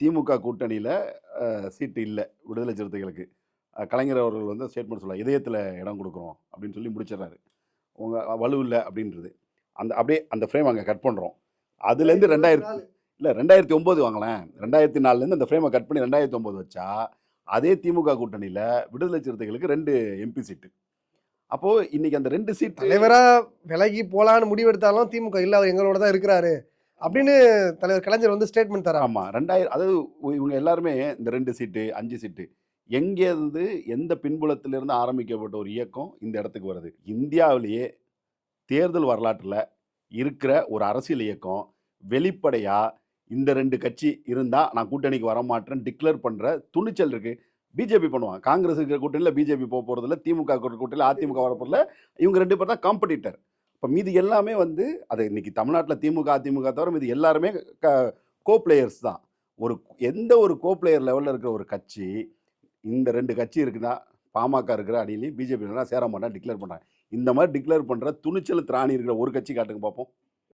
திமுக கூட்டணியில சீட்டு இல்ல விடுதலை சிறுத்தைகளுக்கு. கலைஞர் அவர்கள் வந்து ஸ்டேட்மெண்ட் சொல்ல இதயத்தில இடம் குடுக்குறோம் அப்படின்னு சொல்லி முடிச்சிடுறாரு. உங்க வலு இல்ல அப்படின்றது. அப்படியே அந்த ஃப்ரேம் அங்க கட் பண்றோம். அதுலேருந்து 2000 இல்ல 2009 வாங்களேன். 2004லேருந்து அந்த ஃப்ரேம கட் பண்ணி 2009 வச்சா, அதே திமுக கூட்டணியில விடுதலை சிறுத்தைகளுக்கு 2 எம்பி சீட்டு. அப்போ இன்னைக்கு அந்த 2 சீட்டு தலைவரா விலகி போலான்னு முடிவெடுத்தாலும் திமுக இல்ல அவர் எங்களோட தான் இருக்கிறாரு அப்படின்னு தலைவர் கலைஞர் வந்து ஸ்டேட்மெண்ட் தராரு. ஆமா. 2000 அதாவது இவங்க எல்லாருமே இந்த 2 சீட்டு, 5 சீட்டு எங்கேருந்து எந்த பின்புலத்திலிருந்து ஆரம்பிக்கப்பட்ட ஒரு இயக்கம் இந்த இடத்துக்கு வருது. இந்தியாவிலேயே தேர்தல் வரலாற்றுல இருக்கிற ஒரு அரசியல் இயக்கம் வெளிப்படையா இந்த 2 கட்சி இருந்தா நான் கூட்டணிக்கு வரமாட்டேன்னு டிக்ளேர் பண்ற துணிச்சல் இருக்கு. பிஜேபி பண்ணுவாங்க. காங்கிரஸ் இருக்கிற கூட்டணியில பிஜேபி போறதில்ல. திமுக இருக்கிற கூட்டணியில அதிமுக வரப்போறதில்ல. இவங்க 2 பேர் தான் காம்படிட்டர். இப்ப மீதி எல்லாமே வந்து அது இன்னைக்கு தமிழ்நாட்டுல திமுக, அதிமுக தவிர மீதி எல்லாருமே கோ பிளேயர்ஸ் தான். எந்த ஒரு கோ பிளேயர் லெவல்ல இருக்கிற ஒரு கட்சி இந்த 2 கட்சி இருக்குன்னா பாமக இருக்கிற அணியிலையும் பிஜேபி சேர மாட்டான் டிக்ளேர் பண்றாங்க. இந்த மாதிரி டிக்ளேர் பண்ற துணிச்சல் திராணி இருக்கிற ஒரு கட்சி காட்டுங்க பார்ப்போம்.